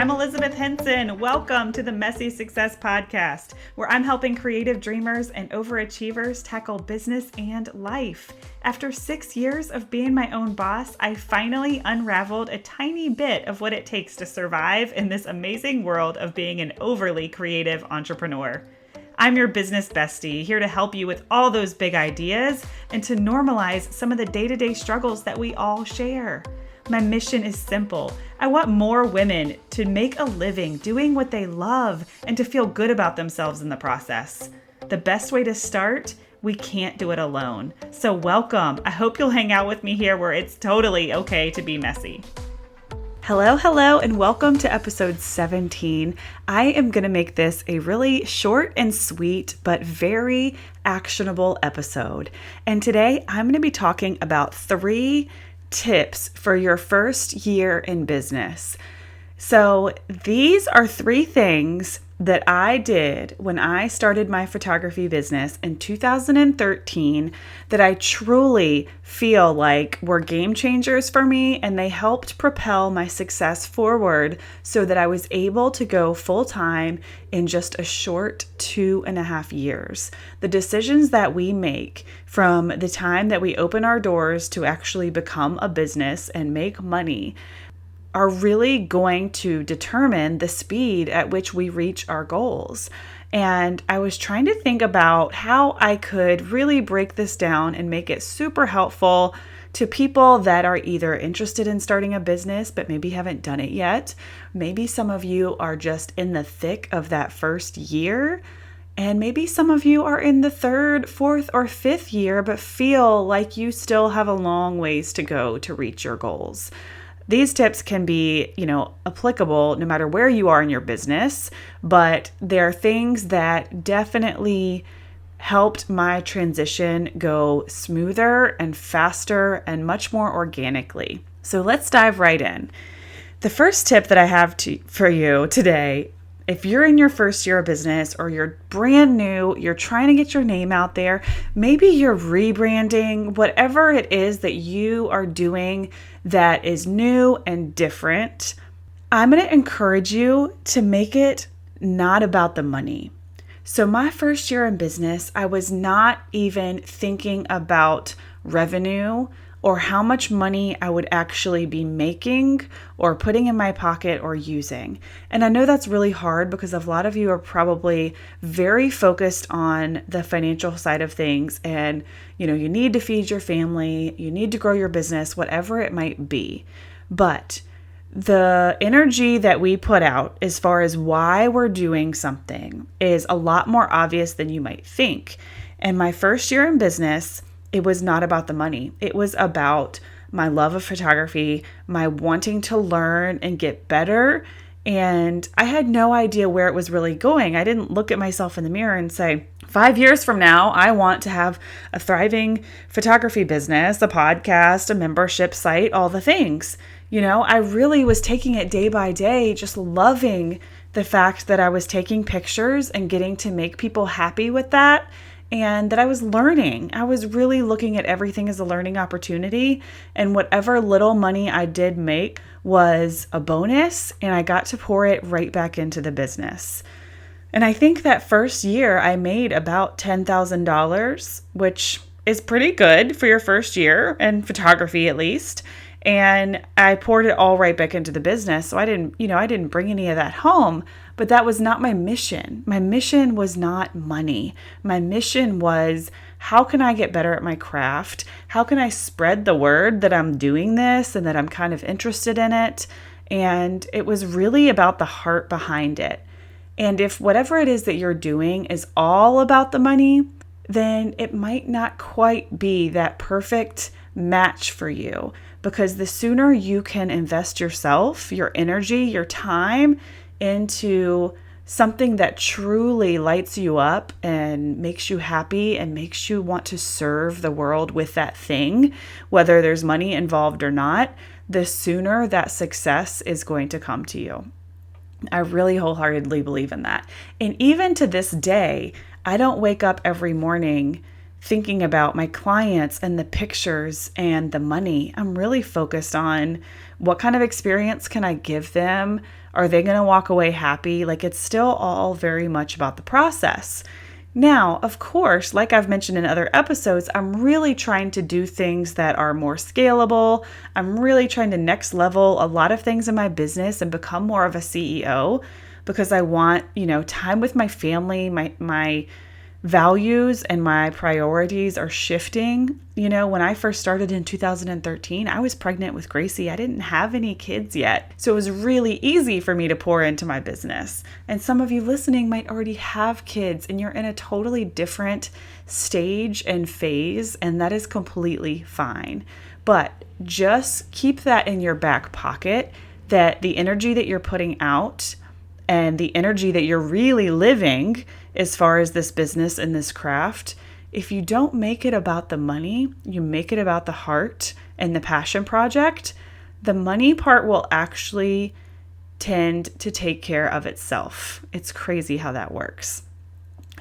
I'm Elizabeth Henson. Welcome to the Messy Success Podcast, where I'm helping creative dreamers and overachievers tackle business and life. After 6 years of being my own boss, I finally unraveled a tiny bit of what it takes to survive in this amazing world of being an overly creative entrepreneur. I'm your business bestie, here to help you with all those big ideas and to normalize some of the day-to-day struggles that we all share. My mission is simple. I want more women to make a living doing what they love and to feel good about themselves in the process. The best way to start? We can't do it alone. So welcome. I hope you'll hang out with me here where it's totally okay to be messy. Hello, and welcome to episode 17. I am going to make this a really short and sweet, but very actionable episode. And today I'm going to be talking about 3 tips for your first year in business. So these are 3 things that I did when I started my photography business in 2013 that I truly feel like were game changers for me, and they helped propel my success forward so that I was able to go full time in just a short 2.5 years. The decisions that we make from the time that we open our doors to actually become a business and make money are really going to determine the speed at which we reach our goals. And I was trying to think about how I could really break this down and make it super helpful to people that are either interested in starting a business but maybe haven't done it yet. Maybe some of you are just in the thick of that first year. And maybe some of you are in the 3rd, 4th, or 5th year but feel like you still have a long ways to go to reach your goals. These tips can be, applicable no matter where you are in your business, but they're things that definitely helped my transition go smoother and faster and much more organically. So let's dive right in. The first tip that I have for you today, if you're in your first year of business or you're brand new, you're trying to get your name out there, maybe you're rebranding, whatever it is that you are doing that is new and different, I'm going to encourage you to make it not about the money. So my first year in business, I was not even thinking about revenue or how much money I would actually be making or putting in my pocket or using. And I know that's really hard because a lot of you are probably very focused on the financial side of things, and you need to feed your family, you need to grow your business, whatever it might be. But the energy that we put out as far as why we're doing something is a lot more obvious than you might think. And my first year in business, it was not about the money. It was about my love of photography, my wanting to learn and get better. And I had no idea where it was really going. I didn't look at myself in the mirror and say, 5 years from now, I want to have a thriving photography business, a podcast, a membership site, all the things. I really was taking it day by day, just loving the fact that I was taking pictures and getting to make people happy with that. And that I was learning. I was really looking at everything as a learning opportunity. And whatever little money I did make was a bonus, and I got to pour it right back into the business. And I think that first year I made about $10,000, which is pretty good for your first year in photography at least. And I poured it all right back into the business. So I didn't bring any of that home, but that was not my mission. My mission was not money. My mission was, how can I get better at my craft? How can I spread the word that I'm doing this and that I'm kind of interested in it? And it was really about the heart behind it. And if whatever it is that you're doing is all about the money, then it might not quite be that perfect match for you. Because the sooner you can invest yourself, your energy, your time into something that truly lights you up and makes you happy and makes you want to serve the world with that thing, whether there's money involved or not, the sooner that success is going to come to you. I really wholeheartedly believe in that. And even to this day, I don't wake up every morning thinking about my clients and the pictures and the money. I'm really focused on what kind of experience can I give them? Are they going to walk away happy? Like, it's still all very much about the process. Now, of course, like I've mentioned in other episodes, I'm really trying to do things that are more scalable. I'm really trying to next level a lot of things in my business and become more of a CEO, because I want, time with my family, my values and my priorities are shifting. When I first started in 2013, I was pregnant with Gracie. I didn't have any kids yet. So it was really easy for me to pour into my business. And some of you listening might already have kids and you're in a totally different stage and phase, and that is completely fine. But just keep that in your back pocket, that the energy that you're putting out and the energy that you're really living as far as this business and this craft, if you don't make it about the money, you make it about the heart and the passion project, the money part will actually tend to take care of itself. It's crazy how that works.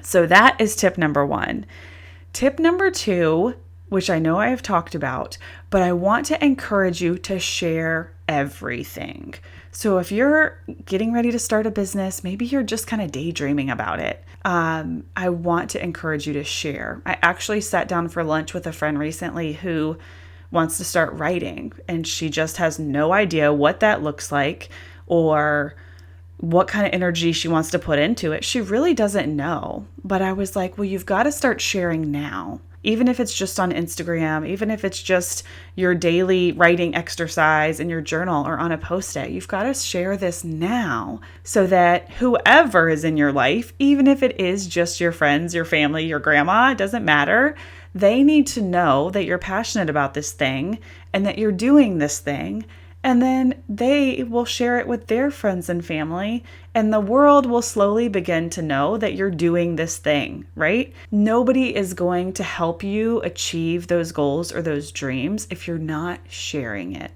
So that is tip number 1. Tip number 2, which I know I have talked about, but I want to encourage you to share everything. So if you're getting ready to start a business, maybe you're just kind of daydreaming about it. I want to encourage you to share. I actually sat down for lunch with a friend recently who wants to start writing, and she just has no idea what that looks like or what kind of energy she wants to put into it. She really doesn't know. But I was like, well, you've got to start sharing now. Even if it's just on Instagram, even if it's just your daily writing exercise in your journal or on a post-it, you've got to share this now so that whoever is in your life, even if it is just your friends, your family, your grandma, it doesn't matter. They need to know that you're passionate about this thing and that you're doing this thing. And then they will share it with their friends and family, and the world will slowly begin to know that you're doing this thing, right? Nobody is going to help you achieve those goals or those dreams if you're not sharing it.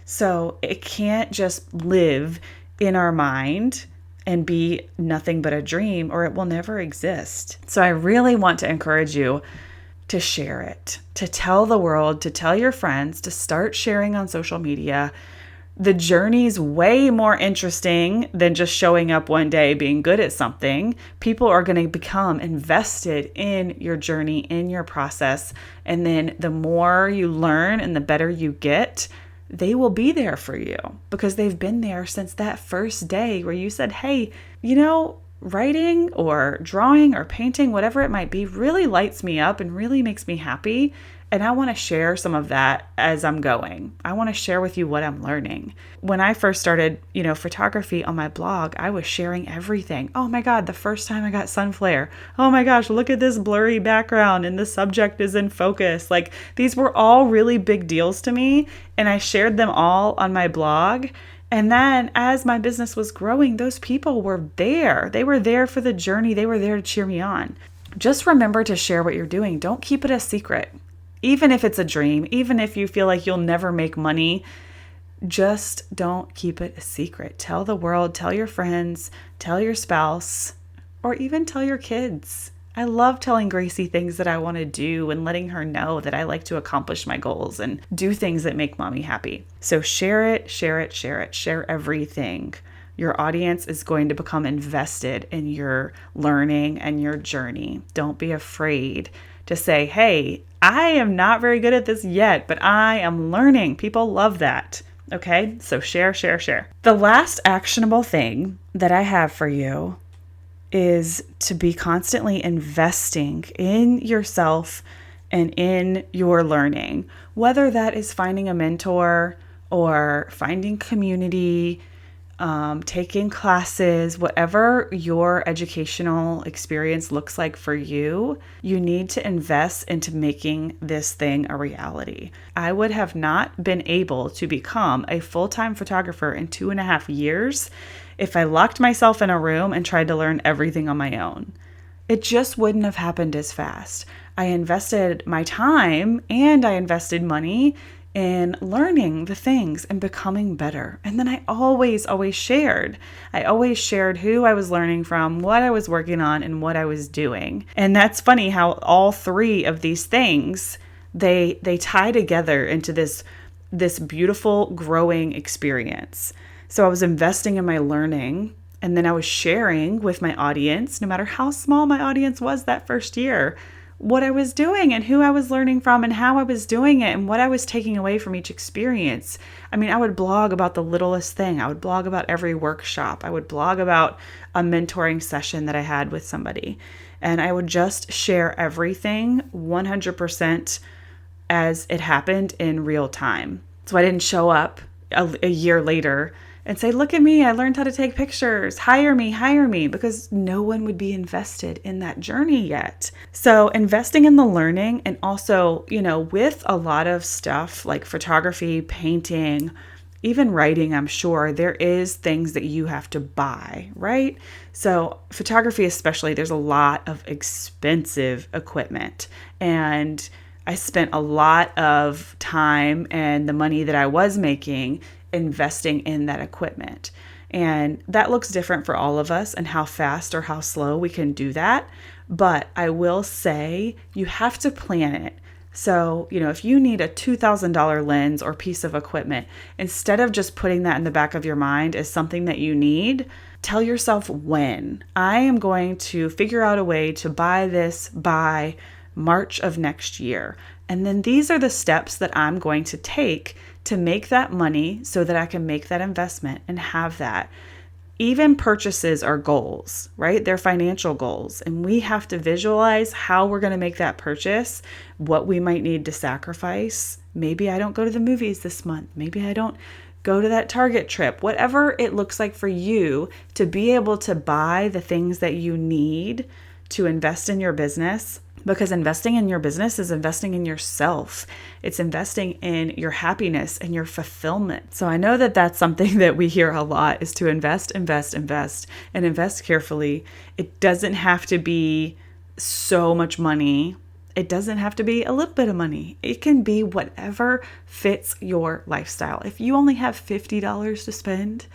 So it can't just live in our mind and be nothing but a dream, or it will never exist. So I really want to encourage you to share it, to tell the world, to tell your friends, to start sharing on social media. The journey's way more interesting than just showing up one day being good at something. People are going to become invested in your journey, in your process. And then the more you learn and the better you get, they will be there for you because they've been there since that first day where you said, hey, writing or drawing or painting, whatever it might be, really lights me up and really makes me happy. And I want to share some of that as I'm going. I want to share with you what I'm learning. When I first started, photography on my blog, I was sharing everything. Oh my God, the first time I got sun flare. Oh my gosh, look at this blurry background and the subject is in focus. Like, these were all really big deals to me. And I shared them all on my blog. And then as my business was growing, those people were there. They were there for the journey. They were there to cheer me on. Just remember to share what you're doing. Don't keep it a secret. Even if it's a dream, even if you feel like you'll never make money, just don't keep it a secret. Tell the world, tell your friends, tell your spouse, or even tell your kids. I love telling Gracie things that I want to do and letting her know that I like to accomplish my goals and do things that make mommy happy. So share it, share it, share it, share everything. Your audience is going to become invested in your learning and your journey. Don't be afraid to say, hey, I am not very good at this yet, but I am learning. People love that. Okay, so share, share, share. The last actionable thing that I have for you is to be constantly investing in yourself and in your learning, whether that is finding a mentor or finding community, taking classes, whatever your educational experience looks like for you, you need to invest into making this thing a reality. I would have not been able to become a full-time photographer in 2.5 years if I locked myself in a room and tried to learn everything on my own. It just wouldn't have happened as fast. I invested my time and I invested money in learning the things and becoming better. And then I always shared. I always shared who I was learning from, what I was working on, and what I was doing. And that's funny how all three of these things, they tie together into this beautiful growing experience. So I was investing in my learning, and then I was sharing with my audience, no matter how small my audience was that first year, what I was doing and who I was learning from and how I was doing it and what I was taking away from each experience. I mean, I would blog about the littlest thing. I would blog about every workshop. I would blog about a mentoring session that I had with somebody. And I would just share everything 100% as it happened in real time. So I didn't show up a year later and say, look at me, I learned how to take pictures, hire me, because no one would be invested in that journey yet. So investing in the learning, and also, with a lot of stuff like photography, painting, even writing, I'm sure there is things that you have to buy, right? So photography especially, there's a lot of expensive equipment, and I spent a lot of time and the money that I was making investing in that equipment. And that looks different for all of us and how fast or how slow we can do that. But I will say you have to plan it. So, if you need a $2,000 lens or piece of equipment, instead of just putting that in the back of your mind as something that you need, tell yourself when. I am going to figure out a way to buy this by March of next year. And then these are the steps that I'm going to take to make that money so that I can make that investment and have that. Even purchases are goals, right? They're financial goals. And we have to visualize how we're going to make that purchase, what we might need to sacrifice. Maybe I don't go to the movies this month. Maybe I don't go to that Target trip. Whatever it looks like for you to be able to buy the things that you need to invest in your business. Because investing in your business is investing in yourself. It's investing in your happiness and your fulfillment. So I know that that's something that we hear a lot, is to invest, and invest carefully. It doesn't have to be so much money. It doesn't have to be a little bit of money. It can be whatever fits your lifestyle. If you only have $50 to spend,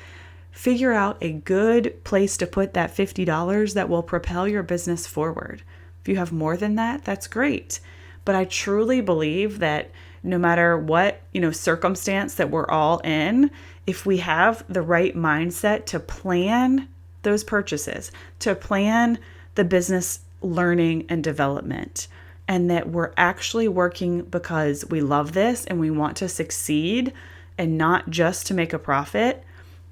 figure out a good place to put that $50 that will propel your business forward. If you have more than that, that's great. But I truly believe that no matter what, circumstance that we're all in, if we have the right mindset to plan those purchases, to plan the business learning and development, and that we're actually working because we love this and we want to succeed and not just to make a profit,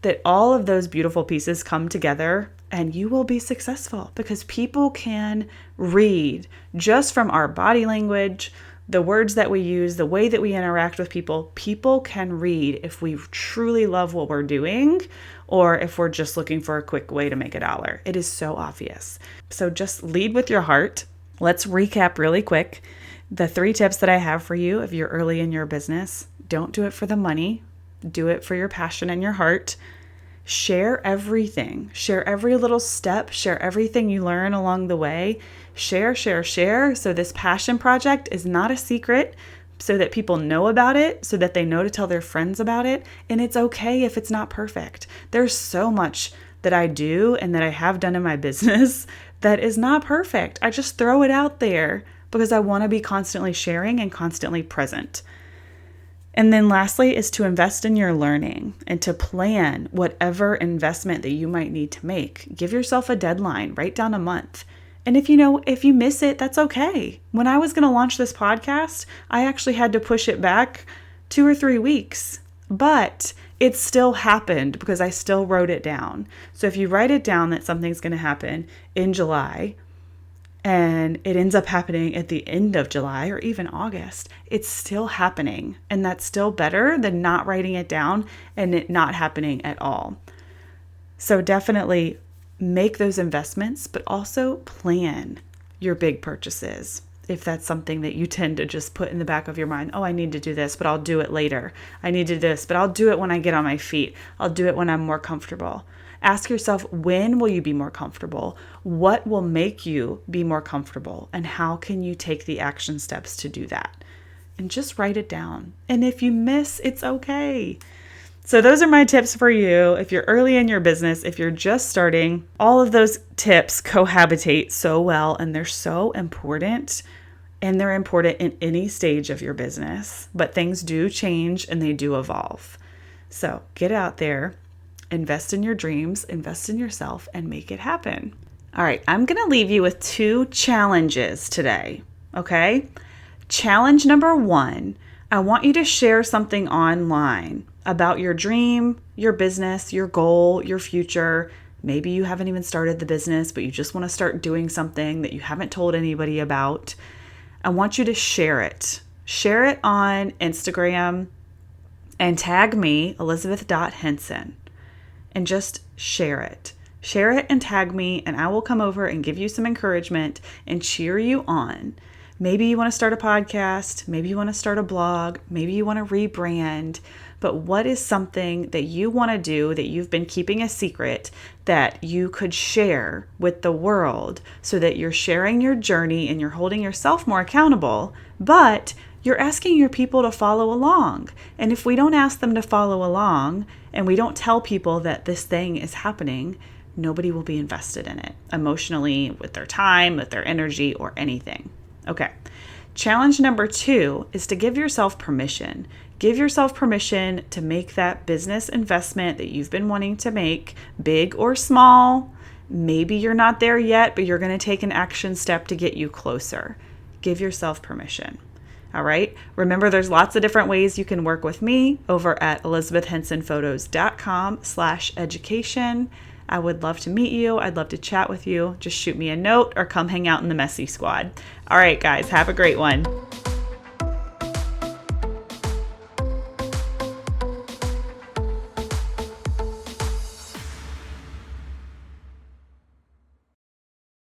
that all of those beautiful pieces come together and you will be successful, because people can read just from our body language, the words that we use, the way that we interact with people. People can read if we truly love what we're doing or if we're just looking for a quick way to make $1. It is so obvious. So just lead with your heart. Let's recap really quick. The 3 tips that I have for you if you're early in your business. Don't do it for the money. Do it for your passion and your heart. Share everything. Share every little step. Share everything you learn along the way. Share. So this passion project is not a secret, so that people know about it, so that they know to tell their friends about it. And it's okay if it's not perfect. There's so much that I do and that I have done in my business that is not perfect. I just throw it out there because I want to be constantly sharing and constantly present. And then lastly is to invest in your learning and to plan whatever investment that you might need to make. Give yourself a deadline, write down a month. And if you miss it, that's okay. When I was going to launch this podcast, I actually had to push it back 2 or 3 weeks, but it still happened because I still wrote it down. So if you write it down that something's going to happen in July, and it ends up happening at the end of July or even August, it's still happening. And that's still better than not writing it down and it not happening at all. So definitely make those investments, but also plan your big purchases. If that's something that you tend to just put in the back of your mind, oh, I need to do this, but I'll do it later. I need to do this, but I'll do it when I get on my feet. I'll do it when I'm more comfortable. Ask yourself, when will you be more comfortable? What will make you be more comfortable? And how can you take the action steps to do that? and just write it down. And if you miss, it's okay. So those are my tips for you. If you're early in your business, if you're just starting, all of those tips cohabitate so well, and they're so important. And they're important in any stage of your business, but things do change and they do evolve. So get out there, invest in your dreams, invest in yourself, and make it happen. All right, I'm going to leave you with 2 challenges today, okay? Challenge number 1, I want you to share something online about your dream, your business, your goal, your future. Maybe you haven't even started the business, but you just want to start doing something that you haven't told anybody about. I want you to share it. Share it on Instagram and tag me, Elizabeth.Henson, and just share it. Share it and tag me, and I will come over and give you some encouragement and cheer you on. Maybe you want to start a podcast. Maybe you want to start a blog. Maybe you want to rebrand. But what is something that you want to do that you've been keeping a secret that you could share with the world so that you're sharing your journey and you're holding yourself more accountable, but you're asking your people to follow along? And if we don't ask them to follow along and we don't tell people that this thing is happening, nobody will be invested in it emotionally, with their time, with their energy, or anything. Okay. Challenge number 2 is to give yourself permission. Give yourself permission to make that business investment that you've been wanting to make, big or small. Maybe you're not there yet, but you're going to take an action step to get you closer. Give yourself permission. All right. Remember, there's lots of different ways you can work with me over at elizabethhensonphotos.com/education. I would love to meet you. I'd love to chat with you. Just shoot me a note or come hang out in the Messy Squad. All right, guys, have a great one.